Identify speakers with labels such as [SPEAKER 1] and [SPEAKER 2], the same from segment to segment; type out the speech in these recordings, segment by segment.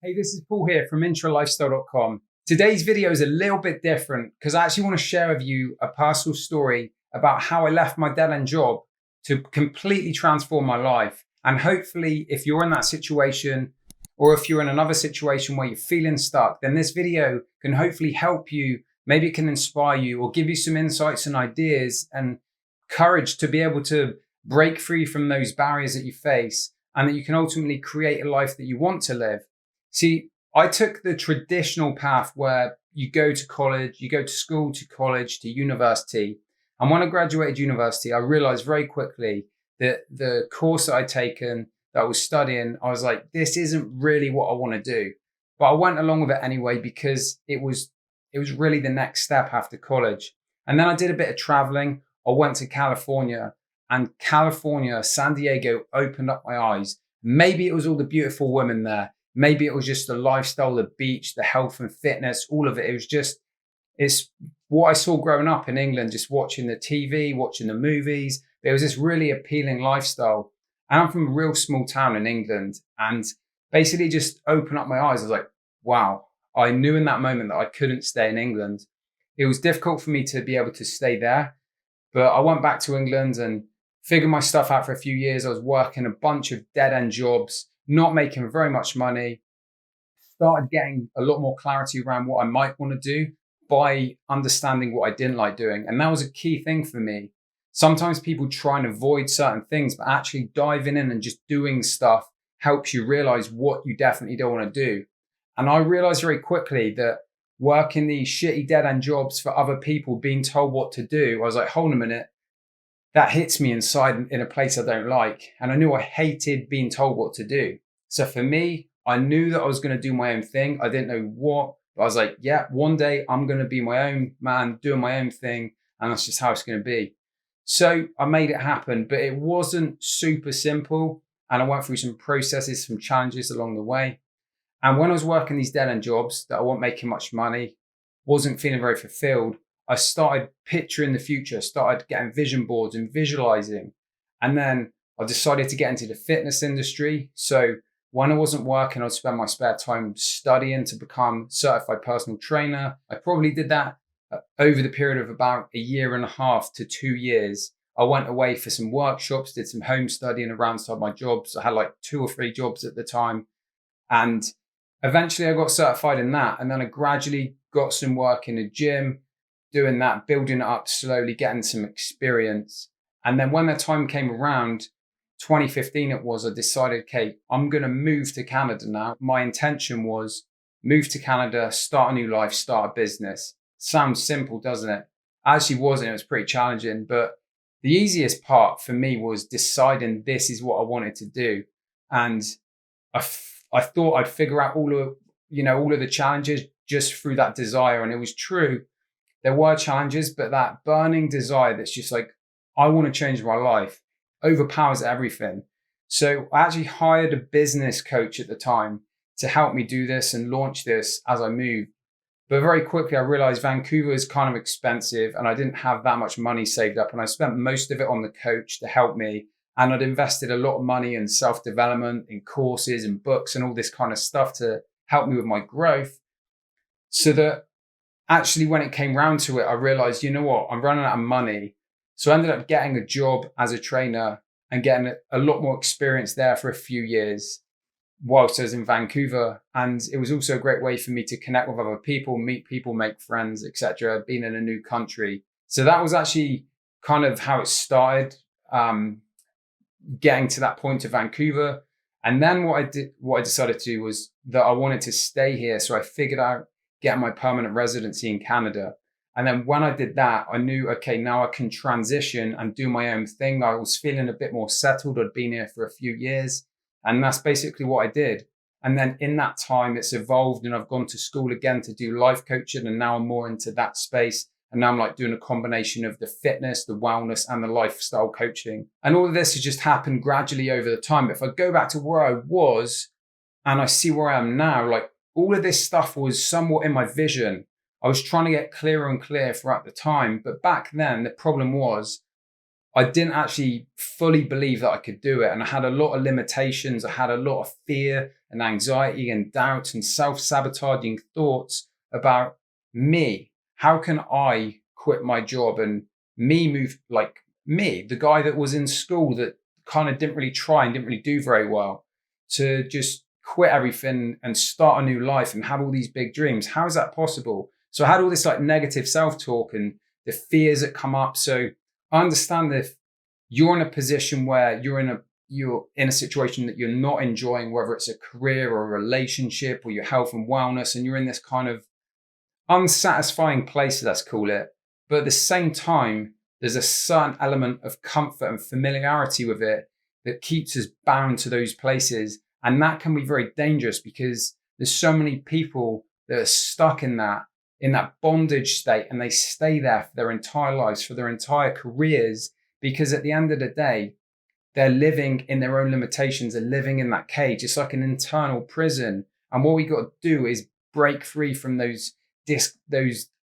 [SPEAKER 1] Hey, this is Paul here from INTRAlifestyle.com. Today's video is a little bit different because I actually want to share with you a personal story about how I left my dead-end job to completely transform my life. And hopefully, if you're in that situation or if you're in another situation where you're feeling stuck, then this video can hopefully help you. Maybe it can inspire you or give you some insights and ideas and courage to be able to break free from those barriers that you face and that you can ultimately create a life that you want to live. See, I took the traditional path where you go to college, you go to school, to college, to university. And when I graduated university, I realized very quickly that the course that I'd taken, that I was studying, I was like, this isn't really what I want to do. But I went along with it anyway because it was really the next step after college. And then I did a bit of traveling. I went to California, and California, San Diego opened up my eyes. Maybe it was all the beautiful women there. Maybe it was just the lifestyle, the beach, the health and fitness, all of it. It's what I saw growing up in England, just watching the TV, watching the movies. There was this really appealing lifestyle. And I'm from a real small town in England, and basically just opened up my eyes. I was like, wow, I knew in that moment that I couldn't stay in England. It was difficult for me to be able to stay there, but I went back to England and figured my stuff out for a few years. I was working a bunch of dead-end jobs, not making very much money, started getting a lot more clarity around what I might want to do by understanding what I didn't like doing. And that was a key thing for me. Sometimes people try and avoid certain things, but actually diving in and just doing stuff helps you realize what you definitely don't want to do. And I realized very quickly that working these shitty dead-end jobs for other people, being told what to do, I was like, hold on a minute. That hits me inside in a place I don't like. And I knew I hated being told what to do. So for me, I knew that I was going to do my own thing. I didn't know what, but I was like, yeah, one day I'm going to be my own man, doing my own thing. And that's just how it's going to be. So I made it happen, but it wasn't super simple. And I went through some processes, some challenges along the way. And when I was working these dead-end jobs that I wasn't making much money, wasn't feeling very fulfilled, I started picturing the future, started getting vision boards and visualizing. And then I decided to get into the fitness industry. So when I wasn't working, I'd spend my spare time studying to become certified personal trainer. I probably did that over the period of about 1.5 to 2 years. I went away for some workshops, did some home studying around my jobs. I had like 2 or 3 jobs at the time. And eventually I got certified in that. And then I gradually got some work in a gym, doing that, building it up slowly, getting some experience. And then when the time came around, 2015 it was, I decided, okay, I'm going to move to Canada now. My intention was move to Canada, start a new life, start a business. Sounds simple, doesn't it? Actually wasn't. It was pretty challenging. But the easiest part for me was deciding this is what I wanted to do. And I thought I'd figure out all of the challenges just through that desire. And it was true. There were challenges, but that burning desire that's just like, I want to change my life, overpowers everything. So I actually hired a business coach at the time to help me do this and launch this as I moved. But very quickly, I realized Vancouver is kind of expensive and I didn't have that much money saved up. And I spent most of it on the coach to help me. And I'd invested a lot of money in self-development, in courses and books and all this kind of stuff to help me with my growth. So that actually, when it came round to it, I realized, you know what, I'm running out of money. So I ended up getting a job as a trainer and getting a lot more experience there for a few years whilst I was in Vancouver. And it was also a great way for me to connect with other people, meet people, make friends, etc., being in a new country. So that was actually kind of how it started, getting to that point of Vancouver. And then what I decided to do was that I wanted to stay here. So I figured out getting my permanent residency in Canada. And then when I did that, I knew, okay, now I can transition and do my own thing. I was feeling a bit more settled. I'd been here for a few years. And that's basically what I did. And then in that time, it's evolved and I've gone to school again to do life coaching. And now I'm more into that space. And now I'm like doing a combination of the fitness, the wellness and the lifestyle coaching. And all of this has just happened gradually over the time. But if I go back to where I was and I see where I am now, like all of this stuff was somewhat in my vision. I was trying to get clearer and clearer throughout the time. But back then, the problem was I didn't actually fully believe that I could do it. And I had a lot of limitations. I had a lot of fear and anxiety and doubt and self-sabotaging thoughts about me. How can I quit my job and me move, like me, the guy that was in school that kind of didn't really try and didn't really do very well, to just quit everything and start a new life and have all these big dreams? How is that possible? So I had all this like negative self-talk and the fears that come up. So I understand if you're in a position where you're in a situation that you're not enjoying, whether it's a career or a relationship or your health and wellness, and you're in this kind of unsatisfying place, let's call it. But at the same time, there's a certain element of comfort and familiarity with it that keeps us bound to those places. And that can be very dangerous because there's so many people that are stuck in that bondage state, and they stay there for their entire lives, for their entire careers, because at the end of the day, they're living in their own limitations. They're living in that cage. It's like an internal prison. And what we got to do is break free from those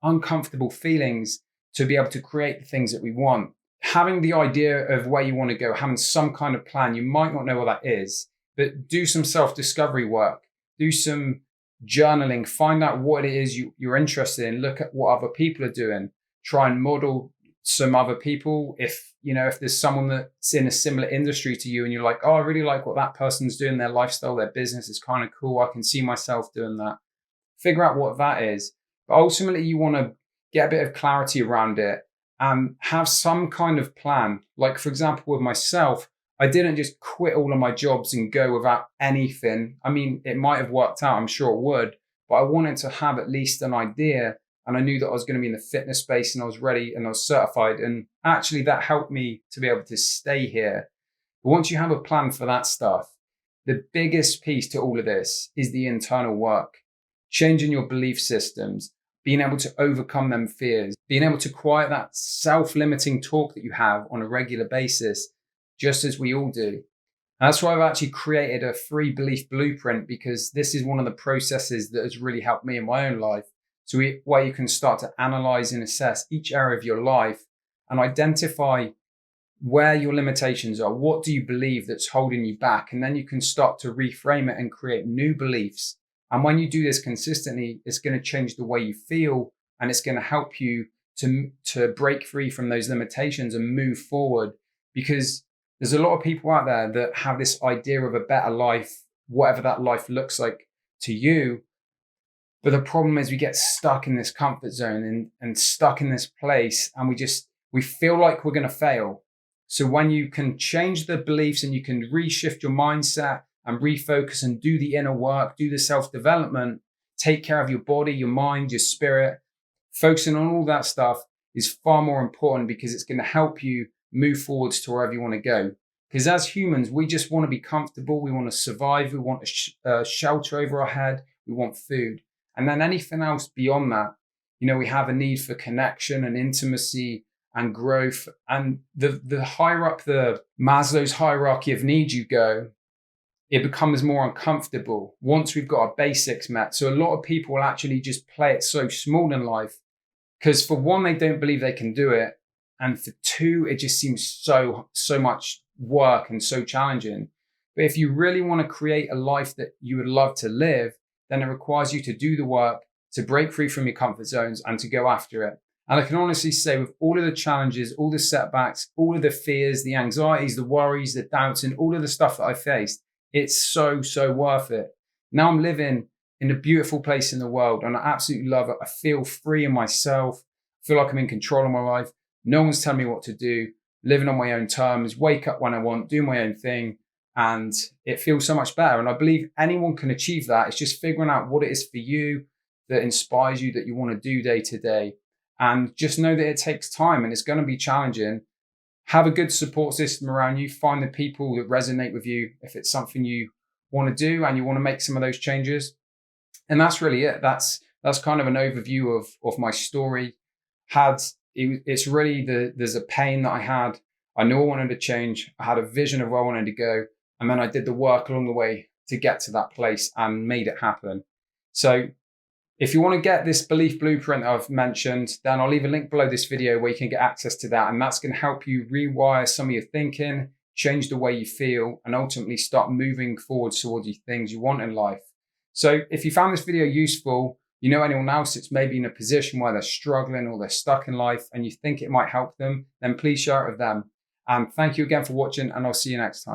[SPEAKER 1] uncomfortable feelings to be able to create the things that we want. Having the idea of where you want to go, having some kind of plan, you might not know what that is, but do some self-discovery work, do some journaling, find out what it is you're interested in, look at what other people are doing, try and model some other people. If there's someone that's in a similar industry to you and you're like, oh, I really like what that person's doing, their lifestyle, their business is kind of cool, I can see myself doing that. Figure out what that is. But ultimately, you want to get a bit of clarity around it and have some kind of plan. Like, for example, with myself, I didn't just quit all of my jobs and go without anything. I mean, it might have worked out, I'm sure it would, but I wanted to have at least an idea. And I knew that I was going to be in the fitness space and I was ready and I was certified. And actually that helped me to be able to stay here. But once you have a plan for that stuff, the biggest piece to all of this is the internal work, changing your belief systems, being able to overcome them fears, being able to quiet that self-limiting talk that you have on a regular basis, just as we all do. And that's why I've actually created a free belief blueprint, because this is one of the processes that has really helped me in my own life. So where you can start to analyze and assess each area of your life and identify where your limitations are. What do you believe that's holding you back? And then you can start to reframe it and create new beliefs. And when you do this consistently, it's going to change the way you feel, and it's going to help you to break free from those limitations and move forward. Because there's a lot of people out there that have this idea of a better life, whatever that life looks like to you. But the problem is we get stuck in this comfort zone and stuck in this place, and we feel like we're going to fail. So when you can change the beliefs and you can reshift your mindset and refocus and do the inner work, do the self-development, take care of your body, your mind, your spirit, focusing on all that stuff is far more important, because it's going to help you move forwards to wherever you want to go. Because as humans, we just want to be comfortable. We want to survive. We want a shelter over our head. We want food. And then anything else beyond that, we have a need for connection and intimacy and growth. And the higher up the Maslow's hierarchy of needs you go, it becomes more uncomfortable once we've got our basics met. So a lot of people will actually just play it so small in life, because for one, they don't believe they can do it. And for two, it just seems so much work and so challenging. But if you really want to create a life that you would love to live, then it requires you to do the work, to break free from your comfort zones and to go after it. And I can honestly say, with all of the challenges, all the setbacks, all of the fears, the anxieties, the worries, the doubts, and all of the stuff that I faced, it's so worth it. Now I'm living in a beautiful place in the world and I absolutely love it. I feel free in myself. I feel like I'm in control of my life. No one's telling me what to do, living on my own terms, wake up when I want, do my own thing. And it feels so much better. And I believe anyone can achieve that. It's just figuring out what it is for you that inspires you, that you want to do day to day. And just know that it takes time and it's going to be challenging. Have a good support system around you. Find the people that resonate with you if it's something you want to do and you want to make some of those changes. And that's really it. That's kind of an overview of my story. It's really there's a pain that I had. I knew I wanted to change. I had a vision of where I wanted to go. And then I did the work along the way to get to that place and made it happen. So if you want to get this belief blueprint I've mentioned, then I'll leave a link below this video where you can get access to that. And that's going to help you rewire some of your thinking, change the way you feel, and ultimately start moving forward towards the things you want in life. So if you found this video useful, you know anyone else that's maybe in a position where they're struggling or they're stuck in life and you think it might help them, then please share it with them. And thank you again for watching, and I'll see you next time.